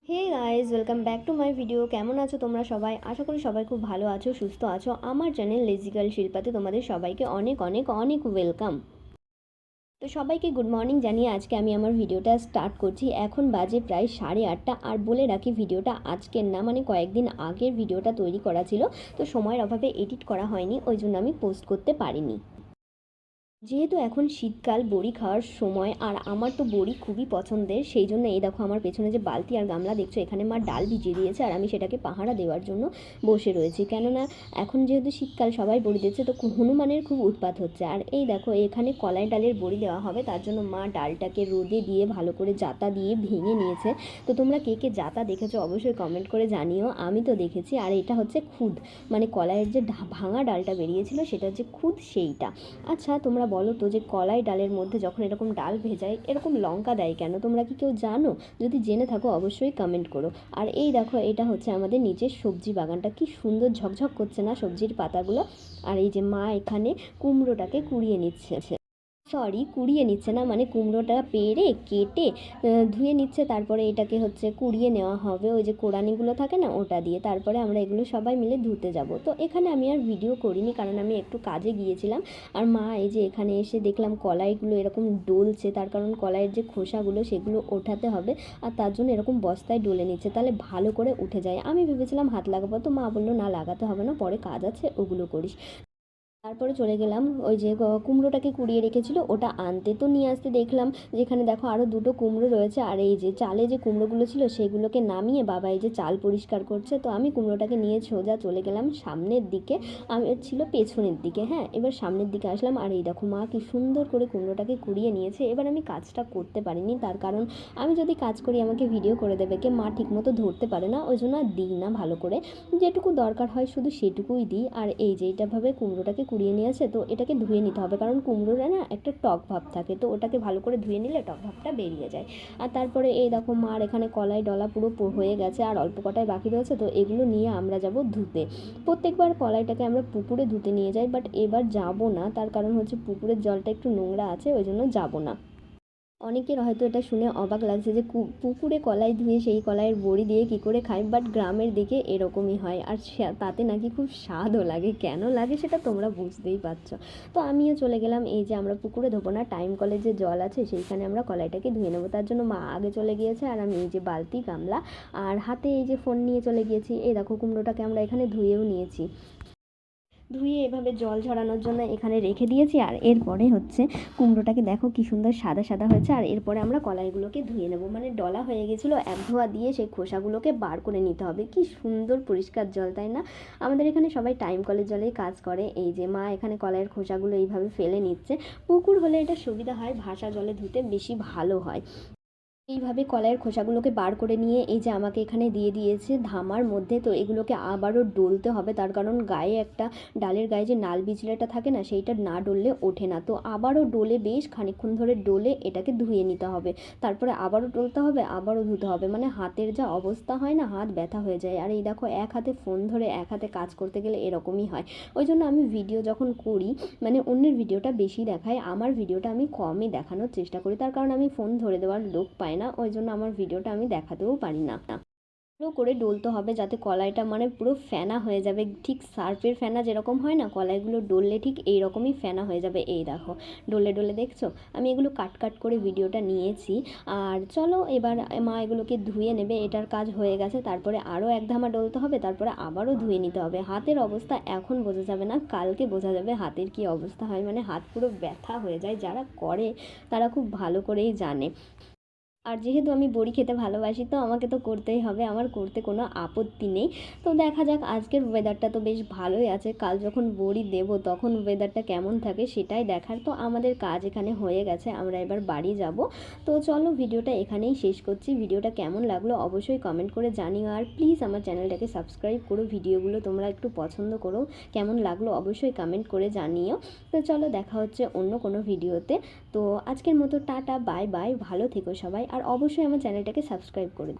Hey guys, welcome back to my video. কেমন আছো তোমরা সবাই? আশা করি সবাই খুব ভালো আছো, সুস্থ আছো। আমার চ্যানেল লেজি গার্ল শিল্পাতে তোমাদের সবাইকে অনেক অনেক অনেক ওয়েলকাম। তো সবাইকে গুড মর্নিং জানিয়ে আজকে আমি আমার ভিডিওটা স্টার্ট করছি। এখন বাজে প্রায় 8:30। আর বলে রাখি, ভিডিওটা আজকের না, মানে কয়েকদিন আগের ভিডিওটা তৈরি করা ছিল। তো সময়ের অভাবে এডিট করা হয়নি, ওই জন্য আমি পোস্ট করতে পারিনি। যেহেতু এখন শীতকাল, বড়ি খাওয়ার সময়, আর আমার তো বড়ি খুবই পছন্দের, সেই জন্য এই দেখো আমার পেছনে যে বালতি আর গামলা দেখছো, এখানে মা ডাল ভিজিয়ে দিয়েছে আর আমি সেটাকে পাহারা দেওয়ার জন্য বসে রয়েছি। কেননা এখন যেহেতু শীতকাল, সবাই বড়ি দিচ্ছে, তো হনুমানের খুব উৎপাত হচ্ছে। আর এই দেখো এখানে কলাই ডালের বড়ি দেওয়া হবে, তার জন্য মা ডালটাকে রোদে দিয়ে ভালো করে জাতা দিয়ে ভেঙে নিয়েছে। তো তোমরা কে কে জাতা দেখেছো অবশ্যই কমেন্ট করে জানিও। আমি তো দেখেছি। আর এটা হচ্ছে খুদ, মানে কলাইয়ের যে ভাঙা ডালটা বেরিয়েছিল সেটা হচ্ছে খুদ, সেইটা। আচ্ছা তোমরা বলো তো, যে কলাই ডালের মধ্যে যখন এরকম ডাল ভেজায় এরকম লঙ্কা দেয় কেন? তোমরা কি কেউ জানো? যদি জেনে থাকো অবশ্যই কমেন্ট করো। আর এই দেখো এটা হচ্ছে আমাদের নিচের সবজি বাগানটা, কি সুন্দর ঝকঝক করছে না সবজির পাতাগুলো। আর এই যে মা এখানে কুমড়োটাকে কুড়িয়ে নিচ্ছে, সরি কুড়িয়ে নিচ্ছে না, মানে কুমড়োটা পেড়ে কেটে ধুয়ে নিচ্ছে, তারপরে এটাকে হচ্ছে কুড়িয়ে নেওয়া হবে ওই যে কোড়ানিগুলো থাকে না ওটা দিয়ে। তারপরে আমরা এগুলো সবাই মিলে ধুতে যাব। তো এখানে আমি আর ভিডিও করিনি, কারণ আমি একটু কাজে গিয়েছিলাম। আর মা এই যে এখানে এসে দেখলাম কলাইগুলো এরকম ডলছে, তার কারণ কলাইয়ের যে খোসাগুলো সেগুলো ওঠাতে হবে, আর তার জন্য এরকম বস্তায় ডলে নিচ্ছে, তাহলে ভালো করে উঠে যায়। আমি ভেবেছিলাম হাত লাগাবো, তো মা বললো না লাগাতে হবে না, পরে কাজ আছে, ওগুলো করিস। তারপরে চলে গেলাম ওই যে কুমড়োটাকে কুড়িয়ে রেখেছিল ওটা আনতে। তো নিয়ে আসতে দেখলাম যেখানে দেখো আরও দুটো কুমড়ো রয়েছে। আর এই যে চালে যে কুমড়োগুলো ছিল সেগুলোকে নামিয়ে বাবা এই যে চাল পরিষ্কার করছে। তো আমি কুমড়োটাকে নিয়ে সোজা চলে গেলাম সামনের দিকে, আমি ছিল পেছনের দিকে। হ্যাঁ, এবার সামনের দিকে আসলাম, আর এই দেখো মা কি সুন্দর করে কুমড়োটাকে কুড়িয়ে নিয়েছে। এবার আমি কাজটা করতে পারিনি, তার কারণ আমি যদি কাজ করি আমাকে ভিডিও করে দেবে কে, মা ঠিকমতো ধরতে পারে না, ওই জন্য আর দিই না ভালো করে। যেটুকু দরকার হয় শুধু সেটুকুই দিই। আর এই যে এইটাভাবে কুমড়োটাকে কুড়িয়ে নিয়েছে, তো এটাকে ধুয়ে নিতে হবে, কারণ কুমড়োটা না একটা টক ভাব থাকে, তো ওটাকে ভালো করে ধুয়ে নিলে টক ভাবটা বেরিয়ে যায়। আর তারপরে এই দেখো মার এখানে কলাই ডলা পুরো হয়ে গেছে, আর অল্প কটাই বাকি রয়েছে। তো এগুলো নিয়ে আমরা যাব ধুতে। প্রত্যেকবার কলাইটাকে আমরা পুকুরে ধুতে নিয়ে যাই, বাট এবার যাব না, তার কারণ হচ্ছে পুকুরের জলটা একটু নোংরা আছে, ওই জন্য যাব না। অনেকের হয়তো এটা শুনে অবাক লাগছে যে পুকুরে কলাই ধুয়ে সেই কলাইয়ের বড়ি দিয়ে কী করে খায়, বাট গ্রামের দিকে এরকমই হয়। আর তাতে নাকি খুব স্বাদও লাগে। কেন লাগে সেটা তোমরা বুঝতেই পারছো। তো আমিও চলে গেলাম, এই যে আমরা পুকুরে ধোবো না, টাইম কলের যে জল আছে সেইখানে আমরা কলাইটাকে ধুয়ে নেবো। তার জন্য মা আগে চলে গিয়েছে, আর আমি এই যে বালতি গামলা আর হাতে এই যে ফোন নিয়ে চলে গিয়েছি। এই দেখো কুমড়োটাকে আমরা এখানে ধুয়েও নিয়েছি, ধুয়ে এভাবে জল ঝরানোর জন্য এখানে রেখে দিয়েছি। আর এরপরে হচ্ছে কুমড়োটাকে দেখো কি সুন্দর সাদা সাদা হয়েছে। আর এরপরে আমরা কলাইগুলোকে ধুয়ে নেব, মানে ডলা হয়ে গেছিলো, এক ধোয়া দিয়ে সেই খোসাগুলোকে বার করে নিতে হবে। কি সুন্দর পরিষ্কার জল, তাই না? আমাদের এখানে সবাই টাইম কলের জলেই কাজ করে। এই যে মা এখানে কলাইয়ের খোসাগুলো এইভাবে ফেলে নিচ্ছে। পুকুর হলে এটা সুবিধা হয়, ভাসা জলে ধুতে বেশি ভালো হয়। এইভাবে কলাইয়ের খোসাগুলোকে বার করে নিয়ে এই যে আমাকে এখানে দিয়ে দিয়েছে ধামার মধ্যে। তো এগুলোকে আবারও ডলতে হবে, তার কারণ গায়ে একটা, ডালের গায়ে যে নাল বিচলেটা থাকে না, সেইটা না ডললে ওঠে না। তো আবারও ডলে, বেশ খানিকক্ষণ ধরে ডলে এটাকে ধুয়ে নিতে হবে। তারপরে আবারও ডলতে হবে, আবারও ধুতে হবে, মানে হাতের যা অবস্থা হয় না, হাত ব্যথা হয়ে যায়। আর এই দেখো এক হাতে ফোন ধরে এক হাতে কাজ করতে গেলে এরকমই হয়। ওই জন্য আমি ভিডিও যখন করি, মানে অন্যের ভিডিওটা বেশি দেখাই, আমার ভিডিওটা আমি কমই দেখানোর চেষ্টা করি, তার কারণ আমি ফোন ধরে দেওয়ার লোক পাই না, ওই জন্য আমার ভিডিওটা আমি দেখাতেও পারি না। ভালো করে ডলতে হবে যাতে কলাইটা মানে পুরো ফেনা হয়ে যাবে, ঠিক সার্ফের ফেনা যেরকম হয় না, কলাইগুলো ডললে ঠিক এই রকমই ফেনা হয়ে যাবে। এই দেখো ডলে ডলে, দেখছো আমি এগুলো কাট কাট করে ভিডিওটা নিয়েছি। আর চলো এবার মা এগুলোকে ধুয়ে নেবে, এটার কাজ হয়ে গেছে। তারপরে আরও এক ধামা ডলতে হবে, তারপরে আবারও ধুয়ে নিতে হবে। হাতের অবস্থা এখন বোঝা যাবে না, কালকে বোঝা যাবে হাতের কি অবস্থা হয়, মানে হাত পুরো ব্যথা হয়ে যায়। যারা করে তারা খুব ভালো করেই জানে। আর যেহেতু আমি বড়ি খেতে ভালোবাসি, তো আমাকে তো করতেই হবে, আমার করতে কোনো আপত্তি নেই। তো দেখা যাক, আজকের ওয়েদারটা তো বেশ ভালোই আছে, কাল যখন বড়ি দেবো তখন ওয়েদারটা কেমন থাকে সেটাই দেখার। তো আমাদের কাজ এখানে হয়ে গেছে, আমরা এবার বাড়ি যাব। তো চলো ভিডিওটা এখানেই শেষ করছি। ভিডিওটা কেমন লাগলো অবশ্যই কমেন্ট করে জানিও, আর প্লিজ আমার চ্যানেলটাকে সাবস্ক্রাইব করো। ভিডিওগুলো তোমরা একটু পছন্দ করো, কেমন লাগলো অবশ্যই কমেন্ট করে জানিও। তো চলো দেখা হচ্ছে অন্য কোনো ভিডিওতে। তো আজকের মতো টাটা, বাই বাই, ভালো থেকো সবাই, আর অবশ্যই আমার চ্যানেলটাকে সাবস্ক্রাইব করে